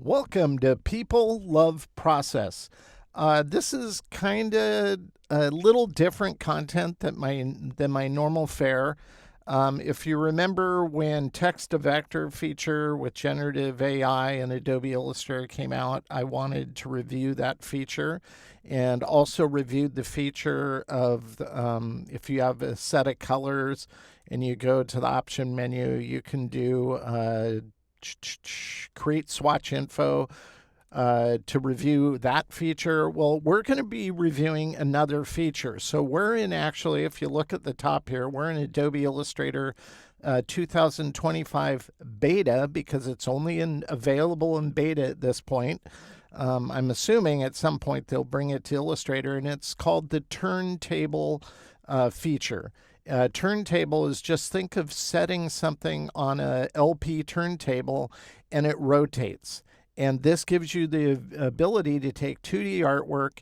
Welcome to People Love Process. This is kind of a little different content than my normal fare. If you remember when text to vector feature with generative AI and Adobe Illustrator came out, I wanted to review that feature and also reviewed the feature of if you have a set of colors and you go to the option menu, you can do create swatch info to review that feature. Well, we're going to be reviewing another feature. So we're in actually, if you look at the top here, we're in Adobe Illustrator 2025 beta because it's only available in beta at this point. I'm assuming at some point they'll bring it to Illustrator, and it's called the Turntable feature. Turntable is just think of setting something on a LP turntable and it rotates. And this gives you the ability to take 2D artwork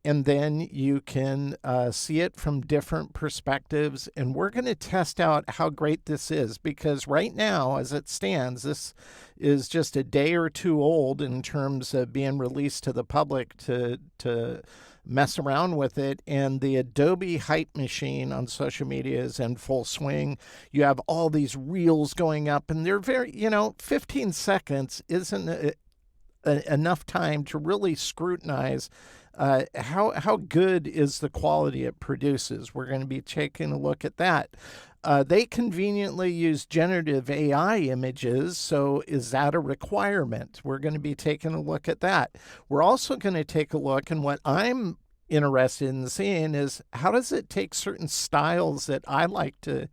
and then you can see it from different perspectives. And we're going to test out how great this is because right now, as it stands, this is just a day or two old in terms of being released to the public to mess around with it. And the Adobe hype machine on social media is in full swing. You have all these reels going up and they're very, 15 seconds isn't enough time to really scrutinize how good is the quality it produces. We're going to be taking a look at that. They conveniently use generative AI images, so is that a requirement? We're going to be taking a look at that. We're also going to take a look, and what I'm interested in seeing is how does it take certain styles that I like to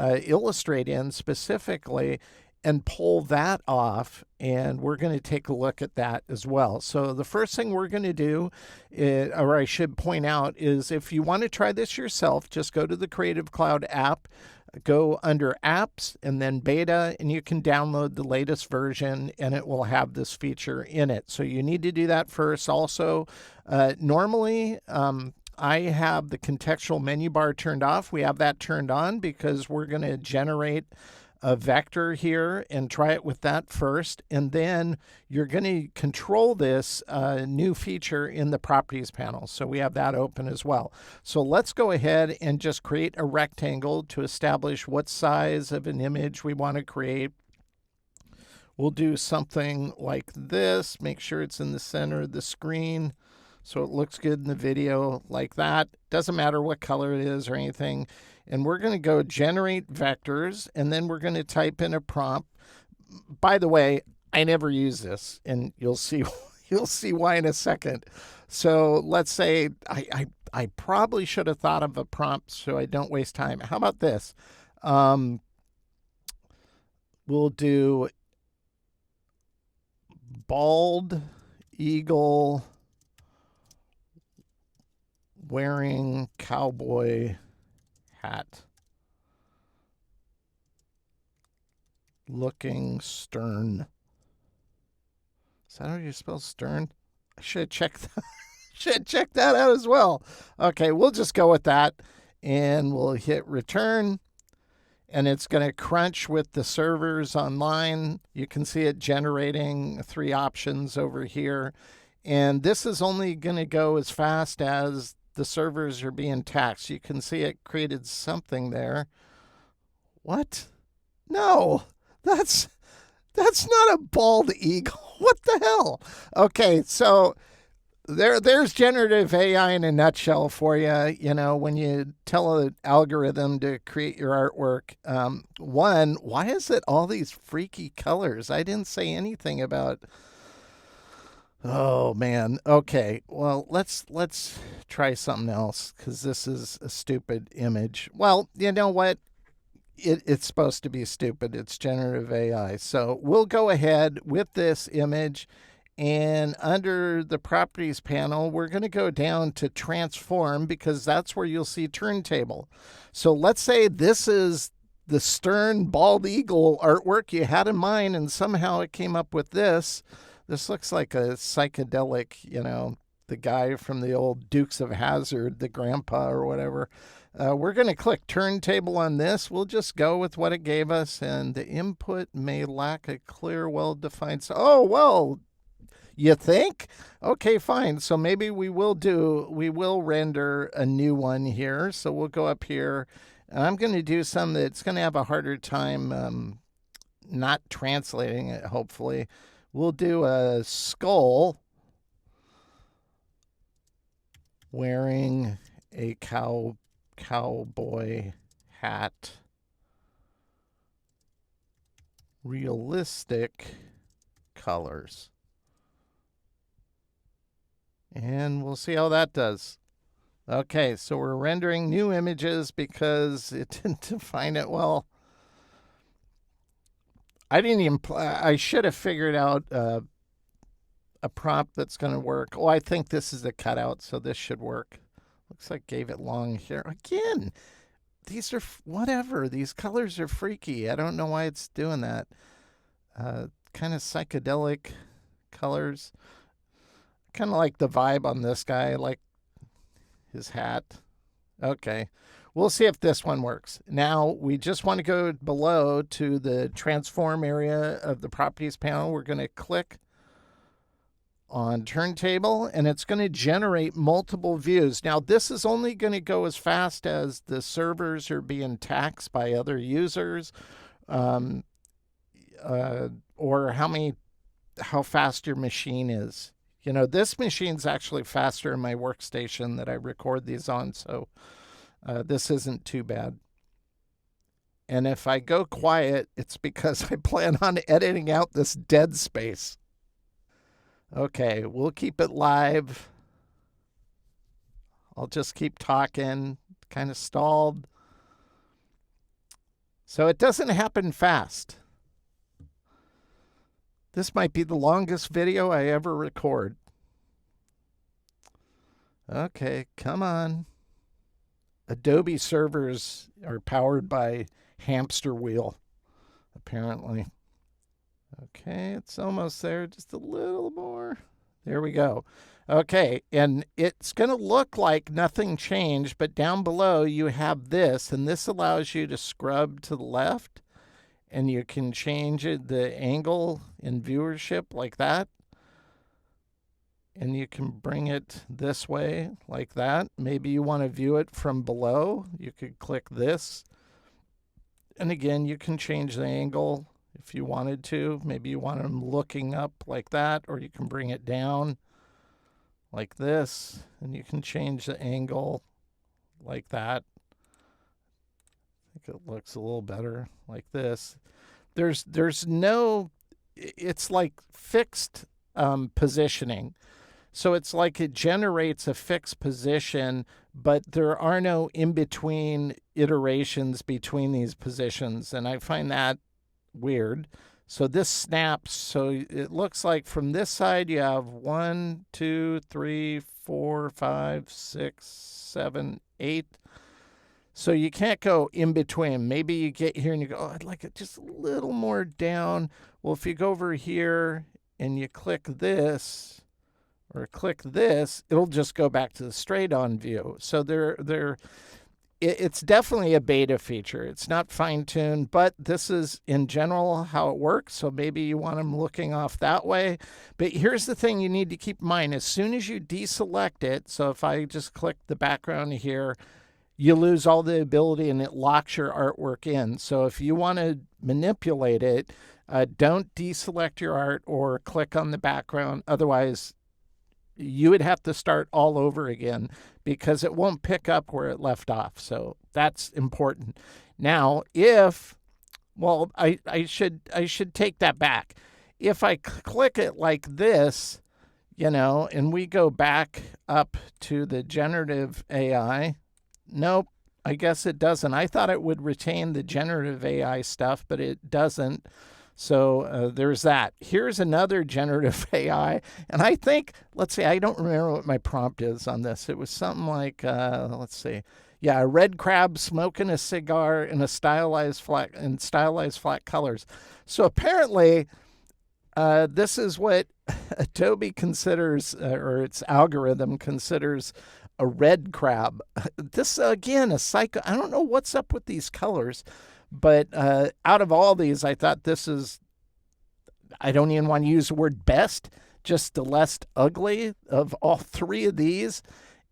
illustrate in specifically and pull that off, and we're going to take a look at that as well. So the first thing we're going to do, or I should point out, is if you want to try this yourself, just go to the Creative Cloud app, go under Apps, and then Beta, and you can download the latest version, and it will have this feature in it. So you need to do that first. Also, normally, I have the contextual menu bar turned off. We have that turned on because we're going to generate a vector here and try it with that first. And then you're going to control this new feature in the properties panel. So we have that open as well. So let's go ahead and just create a rectangle to establish what size of an image we want to create. We'll do something like this. Make sure it's in the center of the screen so it looks good in the video like that. Doesn't matter what color it is or anything. And we're going to go generate vectors, and then we're going to type in a prompt. By the way, I never use this, and you'll see why in a second. So let's say I probably should have thought of a prompt so I don't waste time. How about this? We'll do bald eagle wearing cowboy hat, looking stern. Is that how you spell stern? I should check that out as well. Okay, we'll just go with that, and we'll hit return, and it's going to crunch with the servers online. You can see it generating 3 options over here, and this is only going to go as fast as the servers are being taxed. You can see it created something there. What? No, that's not a bald eagle. What the hell? Okay, so there's generative AI in a nutshell for you. When you tell an algorithm to create your artwork, one, why is it all these freaky colors? I didn't say anything about. Oh man. Okay. Well, let's try something else because this is a stupid image. Well, you know what? It's supposed to be stupid. It's generative AI. So we'll go ahead with this image, and under the properties panel, we're going to go down to transform because that's where you'll see turntable. So let's say this is the stern bald eagle artwork you had in mind, and somehow it came up with this. This looks like a psychedelic, the guy from the old Dukes of Hazzard, the grandpa or whatever. We're going to click turntable on this. We'll just go with what it gave us, and the input may lack a clear, well-defined. Oh, well, You think? Okay, fine. So maybe we will render a new one here. So we'll go up here. And I'm going to do some that's going to have a harder time not translating it, hopefully. We'll do a skull wearing a cowboy hat. Realistic colors. And we'll see how that does. Okay, so we're rendering new images because it didn't define it well. I didn't even, I should have figured out a prompt that's going to work. Oh, I think this is a cutout, so this should work. Looks like gave it long hair. Again, these are, whatever, these colors are freaky. I don't know why it's doing that. Kind of psychedelic colors. Kind of like the vibe on this guy, like his hat. Okay, we'll see if this one works. Now, we just want to go below to the transform area of the properties panel. We're going to click on Turntable, and it's going to generate multiple views. Now, this is only going to go as fast as the servers are being taxed by other users, or how fast your machine is. You know, this machine's actually faster in my workstation that I record these on, so this isn't too bad. And if I go quiet, it's because I plan on editing out this dead space. Okay, we'll keep it live. I'll just keep talking, kind of stalled. So it doesn't happen fast. This might be the longest video I ever record. Okay, come on. Adobe servers are powered by hamster wheel, apparently. Okay, it's almost there. Just a little more. There we go. Okay, and it's going to look like nothing changed, but down below you have this, and this allows you to scrub to the left. And you can change the angle in viewership like that. And you can bring it this way like that. Maybe you want to view it from below. You could click this. And again, you can change the angle if you wanted to. Maybe you want them looking up like that, or you can bring it down like this. And you can change the angle like that. It looks a little better like this. There's no, it's like fixed positioning. So it's like it generates a fixed position, but there are no in-between iterations between these positions. And I find that weird. So this snaps. So it looks like from this side you have 1, 2, 3, 4, 5, 6, 7, 8. So you can't go in between. Maybe you get here and you go, oh, I'd like it just a little more down. Well, if you go over here and you click this or click this, it'll just go back to the straight on view. So it's definitely a beta feature. It's not fine-tuned, but this is in general how it works. So maybe you want them looking off that way. But here's the thing you need to keep in mind. As soon as you deselect it, so if I just click the background here, you lose all the ability and it locks your artwork in. So if you want to manipulate it, don't deselect your art or click on the background. Otherwise, you would have to start all over again because it won't pick up where it left off. So that's important. Now, I should take that back. If I click it like this, and we go back up to the generative AI, nope, I guess it doesn't. I thought it would retain the generative AI stuff, but it doesn't. So there's that. Here's another generative AI. And I think, let's see, I don't remember what my prompt is on this. It was something like, let's see. Yeah, a red crab smoking a cigar in stylized flat colors. So apparently, this is what Adobe considers, or its algorithm considers, a red crab. This, again, I don't know what's up with these colors, but out of all these, I thought this is, I don't even want to use the word best. just the less ugly of all three of these.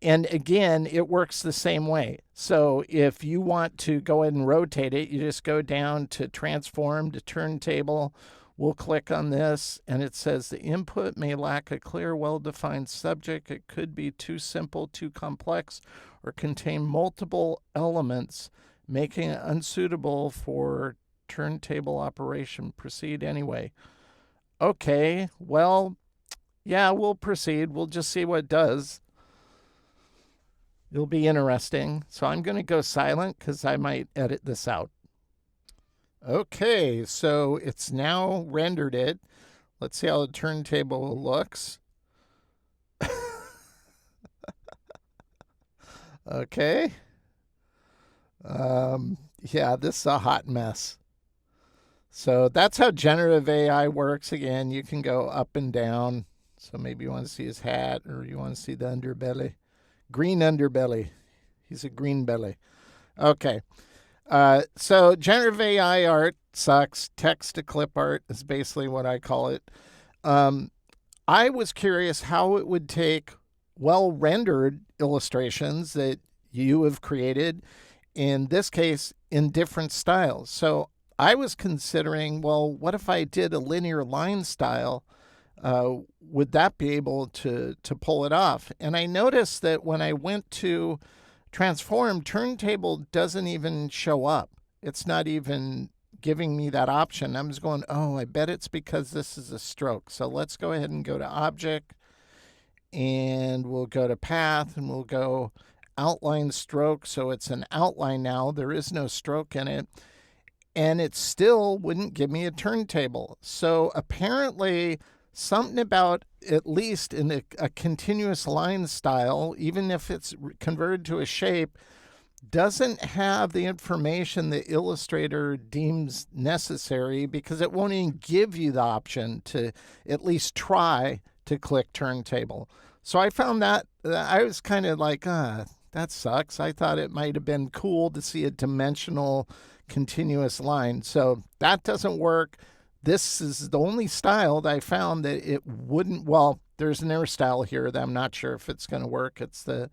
And again, it works the same way. So if you want to go ahead and rotate it, you just go down to transform to turntable. We'll click on this, and it says the input may lack a clear, well-defined subject. It could be too simple, too complex, or contain multiple elements, making it unsuitable for turntable operation. Proceed anyway. Okay, well, yeah, we'll proceed. We'll just see what it does. It'll be interesting. So I'm going to go silent because I might edit this out. Okay, so it's now rendered it. Let's see how the turntable looks. Okay. Yeah, this is a hot mess. So that's how generative AI works. Again, you can go up and down. So maybe you want to see his hat, or you want to see the underbelly. Green underbelly. He's a green belly. Okay. So generative AI art sucks. Text to clip art is basically what I call it. I was curious how it would take well-rendered illustrations that you have created, in this case, in different styles. So I was considering, well, what if I did a linear line style? Would that be able to pull it off? And I noticed that when I went to transform, turntable doesn't even show up. It's not even giving me that option. I'm just going, oh, I bet it's because this is a stroke. So let's go ahead and go to object, and we'll go to path, and we'll go outline stroke. So it's an outline now. There is no stroke in it. And it still wouldn't give me a turntable. So apparently something about, at least in a continuous line style, even if it's converted to a shape, doesn't have the information that Illustrator deems necessary, because it won't even give you the option to at least try to click turntable. So I found that I was kind of like, that sucks. I thought it might have been cool to see a dimensional continuous line. So that doesn't work. This is the only style that I found that it wouldn't. Well, there's another style here that I'm not sure if it's going to work. It's the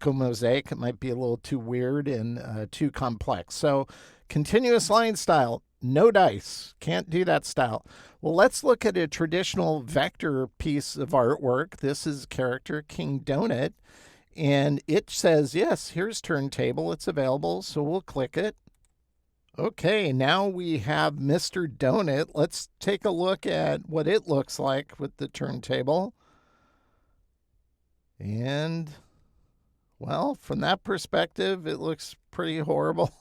Mosaic. It might be a little too weird and too complex. So continuous line style, no dice. Can't do that style. Well, let's look at a traditional vector piece of artwork. This is character King Donut. And it says, yes, here's turntable. It's available. So we'll click it. Okay, now we have Mr. Donut. Let's take a look at what it looks like with the turntable. And, well, from that perspective, it looks pretty horrible.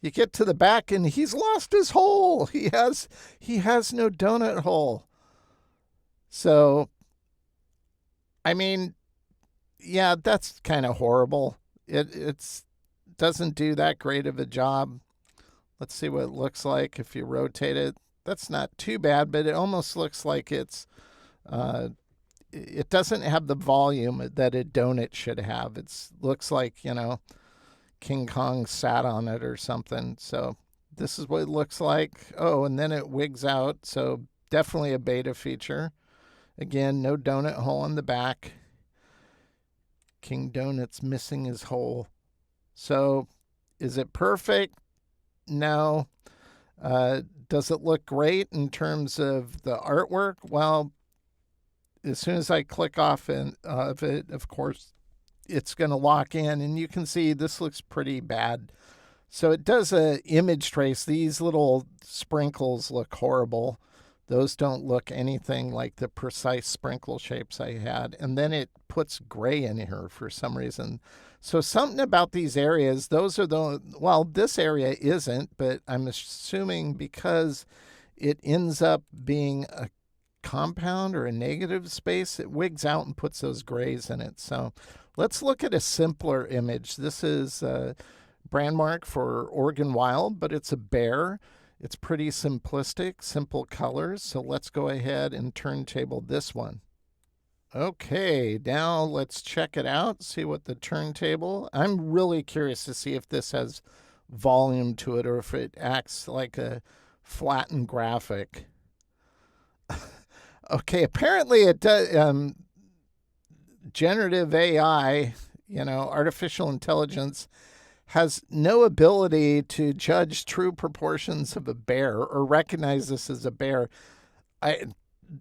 You get to the back and he's lost his hole. He has no donut hole. So, I mean, yeah, that's kind of horrible. It doesn't do that great of a job. Let's see what it looks like if you rotate it. That's not too bad, but it almost looks like it doesn't have the volume that a donut should have. It looks like, King Kong sat on it or something. So this is what it looks like. Oh, and then it wigs out. So definitely a beta feature. Again, no donut hole in the back. King Donut's missing his hole. So is it perfect? No. Does it look great in terms of the artwork? Well, as soon as I click off of it, of course, it's going to lock in, and you can see this looks pretty bad. So it does an image trace. These little sprinkles look horrible. Those don't look anything like the precise sprinkle shapes I had. And then it puts gray in here for some reason. So something about these areas, this area isn't, but I'm assuming because it ends up being a compound or a negative space, it wigs out and puts those grays in it. So let's look at a simpler image. This is a brand mark for Oregon Wild, but it's a bear. It's pretty simplistic, simple colors. So let's go ahead and turntable this one. Okay, now let's check it out, see what the turntable. I'm really curious to see if this has volume to it or if it acts like a flattened graphic. Okay, apparently it does. Generative AI, artificial intelligence, has no ability to judge true proportions of a bear or recognize this as a bear.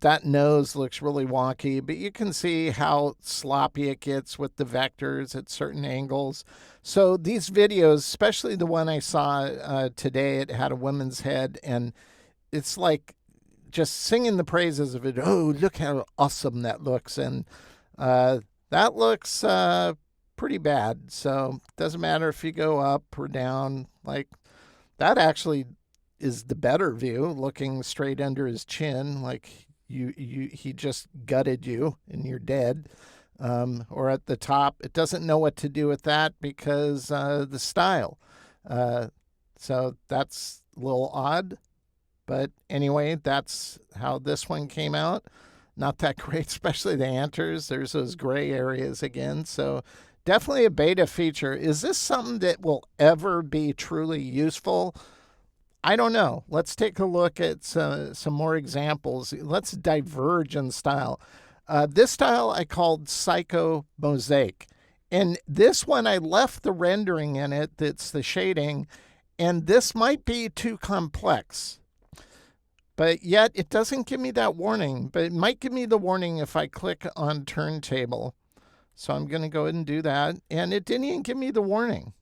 That nose looks really wonky, but you can see how sloppy it gets with the vectors at certain angles. So these videos, especially the one I saw today, it had a woman's head, and it's like just singing the praises of it. Oh, look how awesome that looks. And that looks pretty bad. So it doesn't matter if you go up or down. Like, that actually is the better view, looking straight under his chin, like he just gutted you and you're dead. Or at the top, it doesn't know what to do with that because the style. So that's a little odd. But anyway, that's how this one came out. Not that great, especially the antlers. There's those gray areas again. So definitely a beta feature. Is this something that will ever be truly useful? I don't know. Let's take a look at some more examples. Let's diverge in style. This style I called Psycho Mosaic. And this one, I left the rendering in it, that's the shading, and this might be too complex. But yet it doesn't give me that warning, but it might give me the warning if I click on Turntable. So I'm going to go ahead and do that. And it didn't even give me the warning.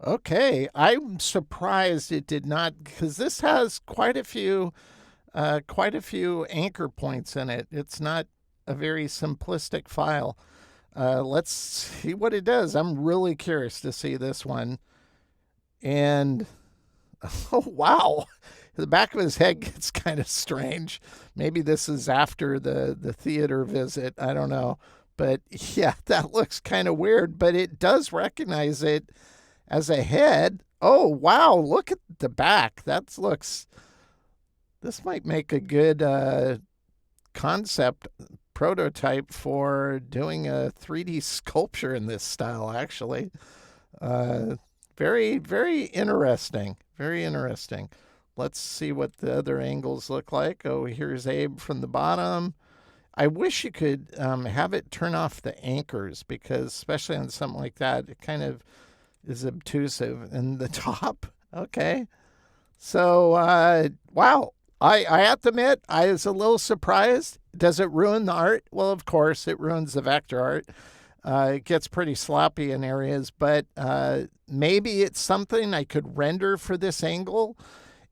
Okay, I'm surprised it did not, because this has quite a few anchor points in it. It's not a very simplistic file. Let's see what it does. I'm really curious to see this one. And oh wow, the back of his head gets kind of strange. Maybe this is after the theater visit. I don't know, but yeah, that looks kind of weird. But it does recognize it as a head. Oh, wow. Look at the back. This might make a good concept prototype for doing a 3D sculpture in this style, actually. Very, very interesting. Very interesting. Let's see what the other angles look like. Oh, here's Abe from the bottom. I wish you could have it turn off the anchors, because especially on something like that, it kind of is obtrusive. And the top, okay. So, wow. I have to admit, I was a little surprised. Does it ruin the art? Well, of course, it ruins the vector art. It gets pretty sloppy in areas, but maybe it's something I could render for this angle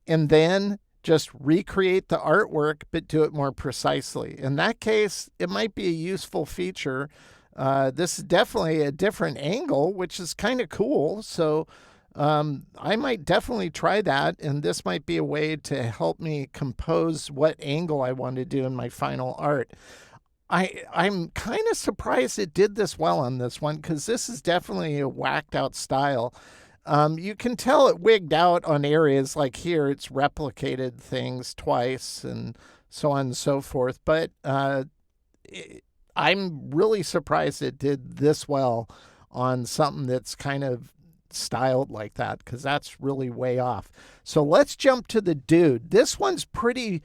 and then just recreate the artwork, but do it more precisely. In that case, it might be a useful feature. This is definitely a different angle, which is kind of cool. So I might definitely try that, and this might be a way to help me compose what angle I want to do in my final art. I'm kind of surprised it did this well on this one, because this is definitely a whacked out style. You can tell it wigged out on areas like here. It's replicated things twice and so on and so forth. But I'm really surprised it did this well on something that's kind of styled like that, because that's really way off. So let's jump to the dude. This one's pretty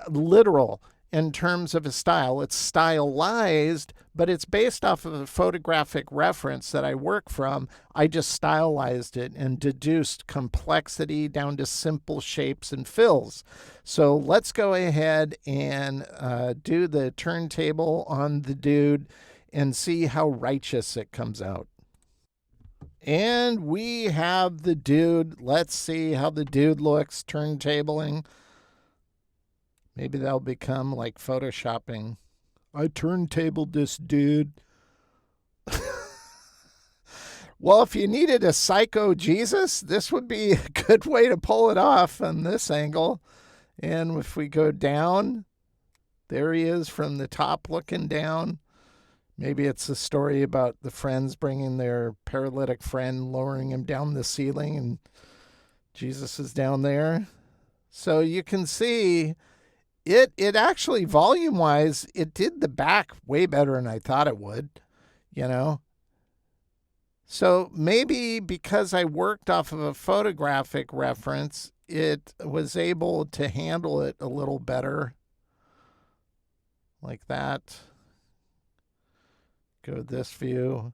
literal in terms of a style. It's stylized, but it's based off of a photographic reference that I work from. I just stylized it and deduced complexity down to simple shapes and fills. So let's go ahead and do the turntable on the dude and see how righteous it comes out. And we have the dude. Let's see how the dude looks turntabling. Maybe that'll become like photoshopping. I turntabled this dude. Well, if you needed a psycho Jesus, this would be a good way to pull it off on this angle. And if we go down, there he is from the top looking down. Maybe it's a story about the friends bringing their paralytic friend, lowering him down the ceiling, and Jesus is down there. So you can see it actually, volume-wise, it did the back way better than I thought it would, So maybe because I worked off of a photographic reference, it was able to handle it a little better. like that. Go to this view.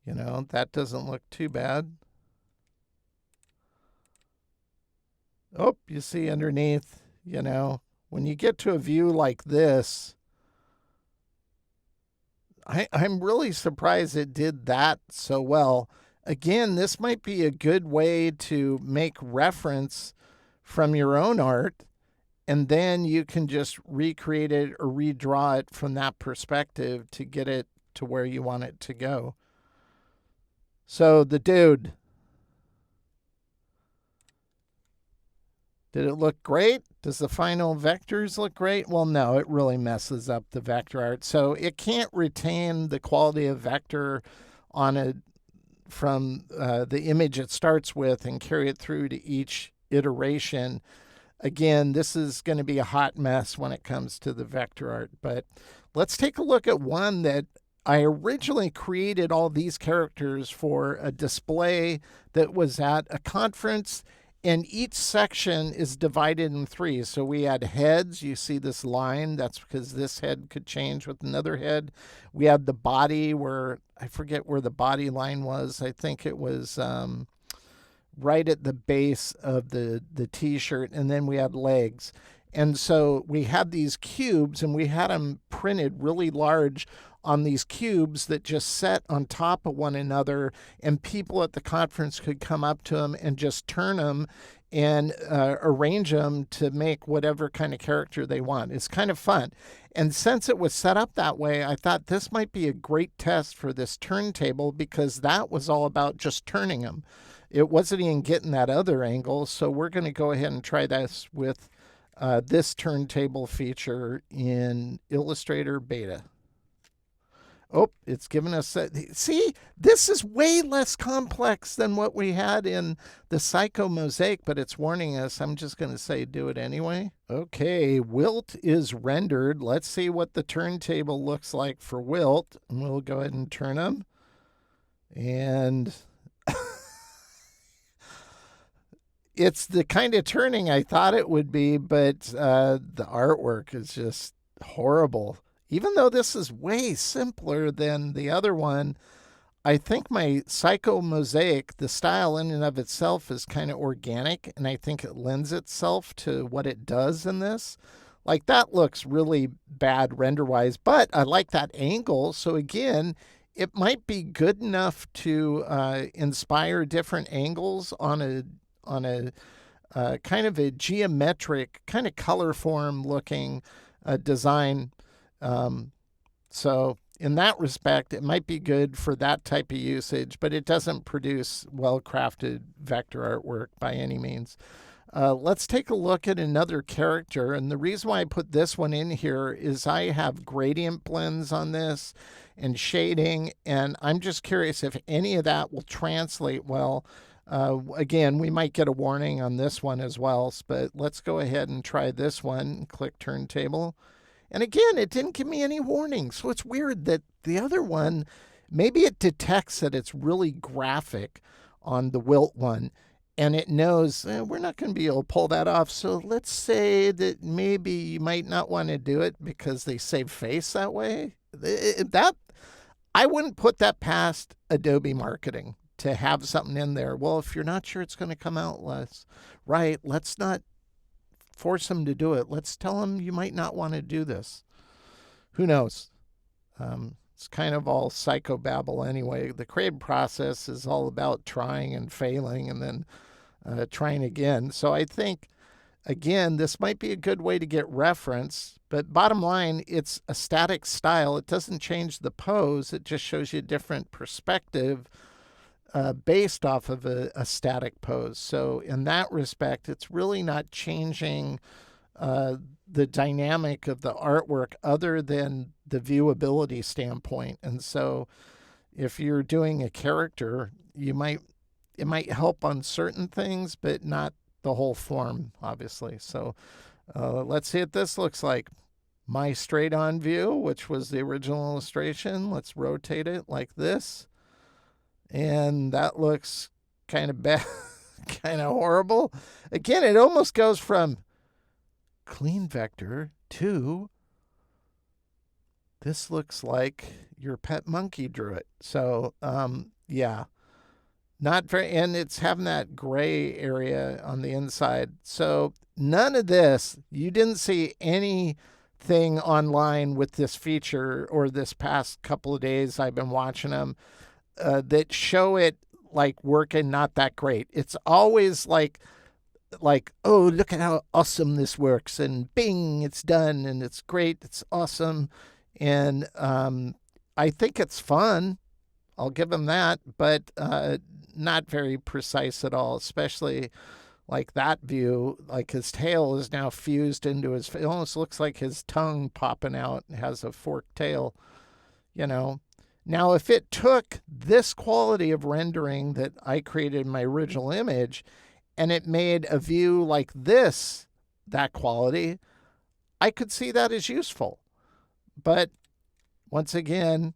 That doesn't look too bad. Oh, you see underneath, when you get to a view like this, I'm really surprised it did that so well. Again, this might be a good way to make reference from your own art, and then you can just recreate it or redraw it from that perspective to get it to where you want it to go. So the dude, did it look great? Does the final vectors look great? Well, no, it really messes up the vector art. So it can't retain the quality of vector from the image it starts with and carry it through to each iteration. Again, this is going to be a hot mess when it comes to the vector art. But let's take a look at one that I originally created all these characters for a display that was at a conference, and each section is divided in three. So we had heads. You see this line. That's because this head could change with another head. We had the body, where I forget where the body line was. I think it was right at the base of the t-shirt, and then we had legs. And so we had these cubes, and we had them printed really large on these cubes that just set on top of one another, and people at the conference could come up to them and just turn them and arrange them to make whatever kind of character they want. It's kind of fun. And since it was set up that way, I thought this might be a great test for this turntable, because that was all about just turning them. It wasn't even getting that other angle. So we're going to go ahead and try this with this turntable feature in Illustrator Beta. Oh, it's giving us see, this is way less complex than what we had in the Psycho Mosaic, but it's warning us. I'm just going to say do it anyway. Okay, Wilt is rendered. Let's see what the turntable looks like for Wilt. And we'll go ahead and turn them. And it's the kind of turning I thought it would be, but the artwork is just horrible. Even though this is way simpler than the other one, I think my Psycho Mosaic, the style in and of itself is kind of organic, and I think it lends itself to what it does in this. Like, that looks really bad render-wise, but I like that angle. So again, it might be good enough to inspire different angles on a kind of a geometric, kind of color form looking design. So in that respect, it might be good for that type of usage, but it doesn't produce well-crafted vector artwork by any means. Let's take a look at another character. And the reason why I put this one in here is I have gradient blends on this and shading, and I'm just curious if any of that will translate well. Again, we might get a warning on this one as well, but let's go ahead and try this one and click Turntable. And again, it didn't give me any warning. So it's weird that the other one, maybe it detects that it's really graphic on the Wilt one, and it knows we're not going to be able to pull that off. So let's say that maybe you might not want to do it because they save face that way. I wouldn't put that past Adobe marketing to have something in there. Well, if you're not sure it's going to come out right, let's not force them to do it. Let's tell them you might not want to do this. Who knows? It's kind of all psychobabble anyway. The creative process is all about trying and failing and then trying again. So I think, again, this might be a good way to get reference. But bottom line, it's a static style. It doesn't change the pose. It just shows you a different perspective based off of a static pose. So in that respect, it's really not changing the dynamic of the artwork other than the viewability standpoint. And so if you're doing a character, it might help on certain things, but not the whole form, obviously. So let's see what this looks like. My straight on view, which was the original illustration. Let's rotate it like this. And that looks kind of bad, kind of horrible. Again, it almost goes from clean vector to this looks like your pet monkey drew it. So, yeah, not very, and it's having that gray area on the inside. So none of this, you didn't see anything online with this feature or this past couple of days I've been watching them that show it like working not that great. It's always like, oh, look at how awesome this works, and bing, it's done, and it's great, it's awesome. And I think it's fun. I'll give him that, but not very precise at all, especially like that view. Like his tail is now fused into his, it almost looks like his tongue popping out and has a forked tail, you know. Now, if it took this quality of rendering that I created in my original image and it made a view like this, that quality, I could see that as useful. But once again,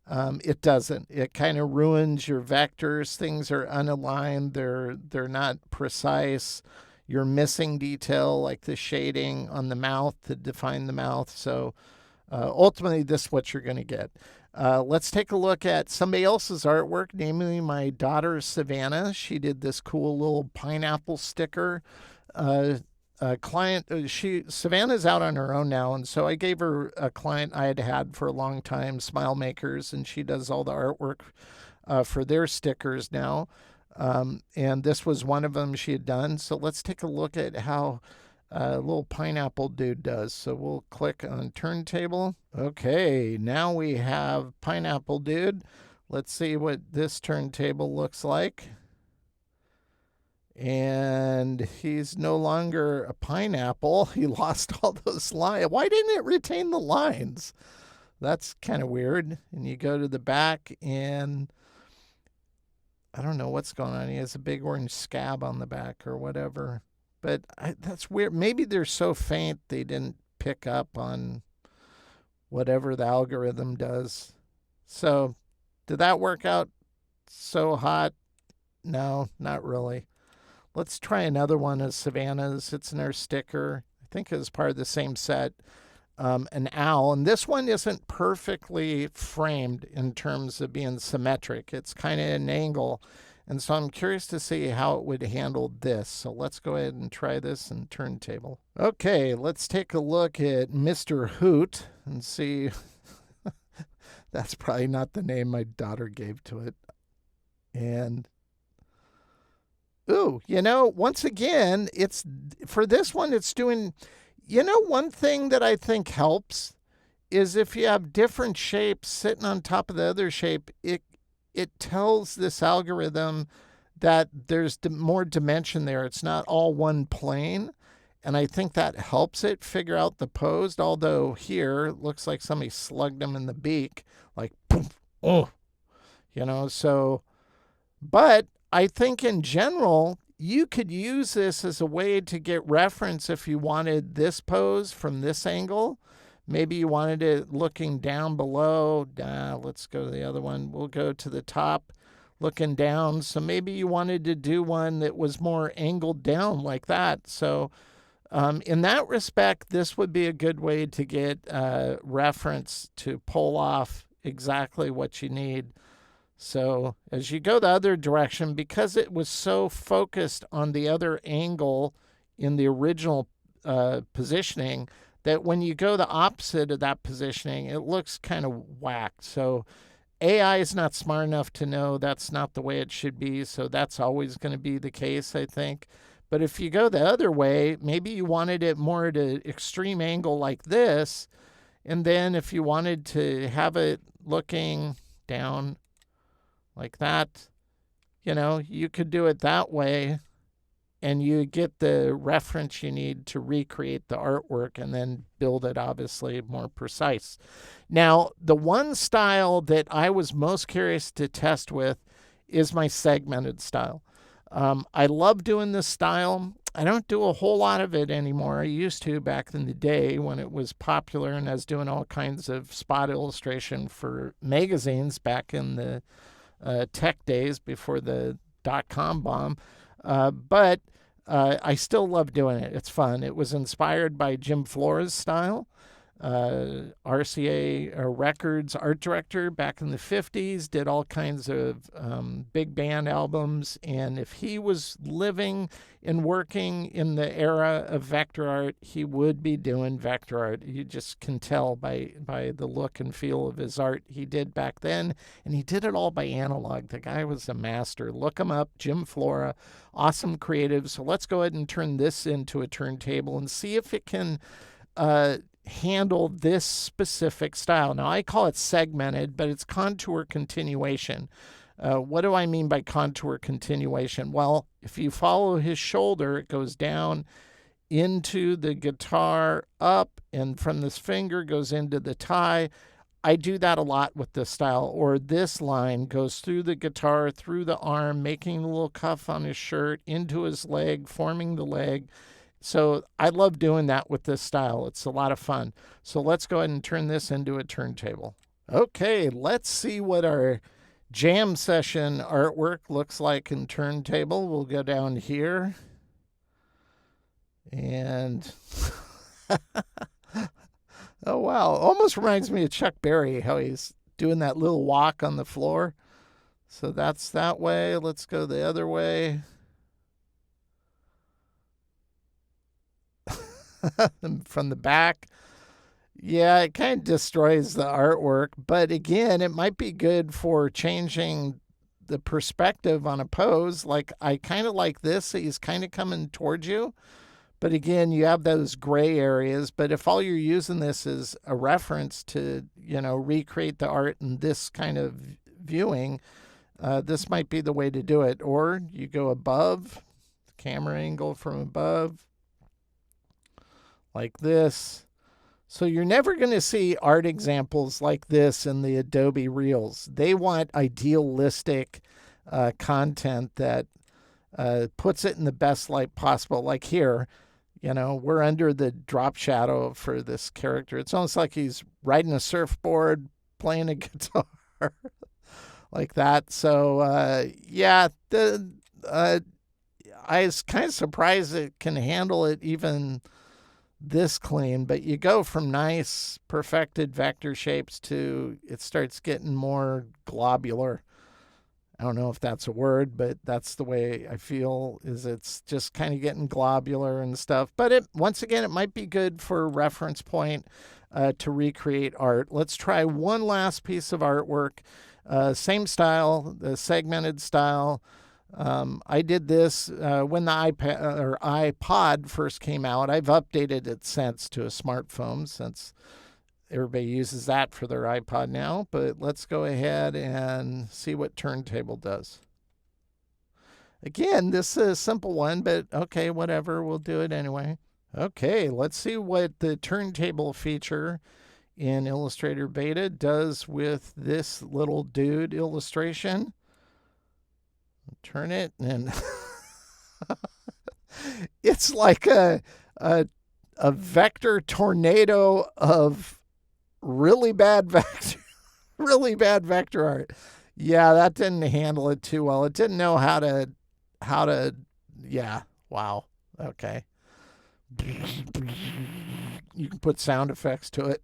it doesn't. It kind of ruins your vectors. Things are unaligned. They're not precise. You're missing detail like the shading on the mouth to define the mouth. So ultimately, this is what you're going to get. Let's take a look at somebody else's artwork, namely my daughter, Savannah. She did this cool little pineapple sticker. Savannah's out on her own now, and so I gave her a client I had had for a long time, Smile Makers, and she does all the artwork for their stickers now. And this was one of them she had done. So let's take a look at how little pineapple dude does. So we'll click on Turntable. Okay, now we have pineapple dude. Let's see what this turntable looks like. And he's no longer a pineapple. He lost all those lines. Why didn't it retain the lines? That's kind of weird. And you go to the back and I don't know what's going on. He has a big orange scab on the back or whatever. But that's weird. Maybe they're so faint they didn't pick up on whatever the algorithm does. So did that work out so hot? No, not really. Let's try another one of Savannah's. It's in our sticker. I think it was part of the same set. An owl. And this one isn't perfectly framed in terms of being symmetric. It's kind of an angle. And so I'm curious to see how it would handle this. So let's go ahead and try this in Turntable. Okay, let's take a look at Mr. Hoot and see. That's probably not the name my daughter gave to it. And ooh, once again, it's for this one, it's doing, one thing that I think helps is if you have different shapes sitting on top of the other shape, it tells this algorithm that there's more dimension there. It's not all one plane. And I think that helps it figure out the pose. Although here it looks like somebody slugged him in the beak, like, poof, oh, so, but I think in general, you could use this as a way to get reference if you wanted this pose from this angle. Maybe you wanted it looking down below. Let's go to the other one. We'll go to the top looking down. So maybe you wanted to do one that was more angled down like that. So in that respect, this would be a good way to get reference to pull off exactly what you need. So as you go the other direction, because it was so focused on the other angle in the original positioning, that when you go the opposite of that positioning, it looks kind of whacked. So AI is not smart enough to know that's not the way it should be. So that's always going to be the case, I think. But if you go the other way, maybe you wanted it more at an extreme angle like this. And then if you wanted to have it looking down like that, you could do it that way. And you get the reference you need to recreate the artwork and then build it obviously more precise. Now, the one style that I was most curious to test with is my segmented style. I love doing this style. I don't do a whole lot of it anymore. I used to back in the day when it was popular and I was doing all kinds of spot illustration for magazines back in the tech days before the .com bomb. But I still love doing it. It's fun. It was inspired by Jim Flora's style. RCA Records art director back in the 50s, did all kinds of big band albums. And if he was living and working in the era of vector art, he would be doing vector art. You just can tell by the look and feel of his art he did back then. And he did it all by analog. The guy was a master. Look him up, Jim Flora, awesome creative. So let's go ahead and turn this into a turntable and see if it can handle this specific style. Now, I call it segmented, but it's contour continuation. What do I mean by contour continuation? Well, if you follow his shoulder, it goes down into the guitar, up, and from this finger goes into the tie. I do that a lot with this style. Or this line goes through the guitar, through the arm, making a little cuff on his shirt, into his leg, forming the leg. So I love doing that with this style. It's a lot of fun. So let's go ahead and turn this into a turntable. Okay, let's see what our jam session artwork looks like in turntable. We'll go down here. And oh, wow. Almost reminds me of Chuck Berry, how he's doing that little walk on the floor. So that's that way. Let's go the other way. From the back. Yeah, it kind of destroys the artwork, but again, it might be good for changing the perspective on a pose. Like, I kind of like this. He's kind of coming towards you, but again, you have those gray areas. But if all you're using this is a reference to, recreate the art in this kind of viewing, this might be the way to do it. Or you go above, camera angle from above, like this. So you're never going to see art examples like this in the Adobe Reels. They want idealistic content that puts it in the best light possible. Like here, we're under the drop shadow for this character. It's almost like he's riding a surfboard, playing a guitar, like that. So yeah, I was kind of surprised it can handle it even this clean, but you go from nice perfected vector shapes to it starts getting more globular. I don't know if that's a word, but that's the way I feel, is it's just kind of getting globular and stuff. But once again, it might be good for a reference point to recreate art. Let's try one last piece of artwork. Same style, the segmented style. I did this when the iPod first came out. I've updated it since to a smartphone, since everybody uses that for their iPod now. But let's go ahead and see what Turntable does. Again, this is a simple one, but okay, whatever. We'll do it anyway. Okay, let's see what the Turntable feature in Illustrator Beta does with this little dude illustration. Turn it, and it's like a vector tornado of really bad vector art. Yeah, that didn't handle it too well. It didn't know how to. Yeah, wow. Okay. You can put sound effects to it.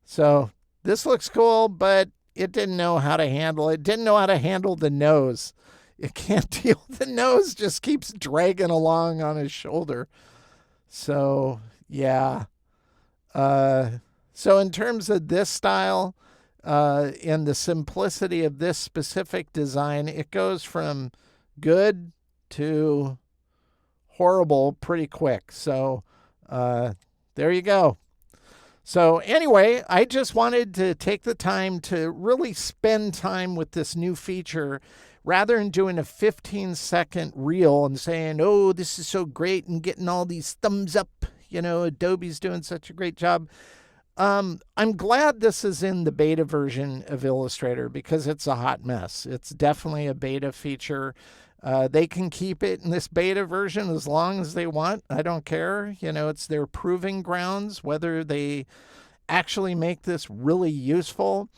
So this looks cool, but it didn't know how to handle it. Didn't know how to handle the nose. It can't deal. The nose just keeps dragging along on his shoulder. So, yeah. So in terms of this style and the simplicity of this specific design, it goes from good to horrible pretty quick. So there you go. So anyway, I just wanted to take the time to really spend time with this new feature rather than doing a 15-second reel and saying, oh, this is so great, and getting all these thumbs up. Adobe's doing such a great job. I'm glad this is in the beta version of Illustrator because it's a hot mess. It's definitely a beta feature. They can keep it in this beta version as long as they want. I don't care. It's their proving grounds, whether they actually make this really useful.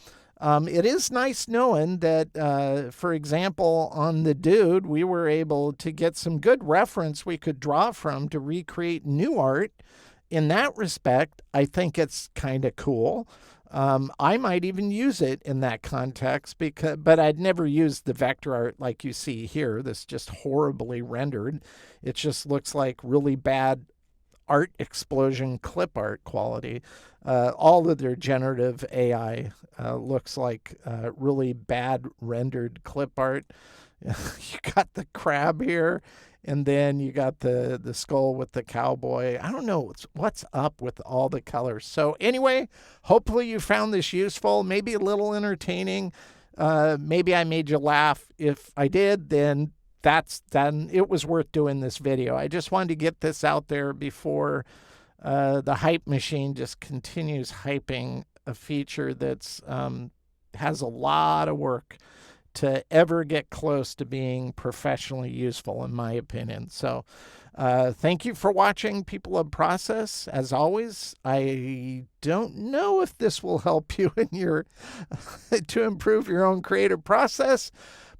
It is nice knowing that, for example, on the dude, we were able to get some good reference we could draw from to recreate new art in that respect, I think it's kind of cool. I might even use it in that context but I'd never use the vector art like you see here. This just horribly rendered. It just looks like really bad art explosion clip art quality. All of their generative AI looks like really bad rendered clip art. You got the crab here, and then you got the skull with the cowboy. I don't know what's up with all the colors. So anyway, hopefully you found this useful, maybe a little entertaining. Maybe I made you laugh. If I did, then it was worth doing this video. I just wanted to get this out there before the hype machine just continues hyping a feature that's has a lot of work to ever get close to being professionally useful, in my opinion. So thank you for watching, people of process. As always, I don't know if this will help you in your to improve your own creative process,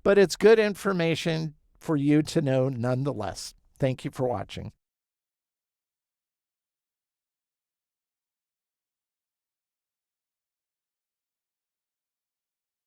but it's good information for you to know nonetheless. Thank you for watching.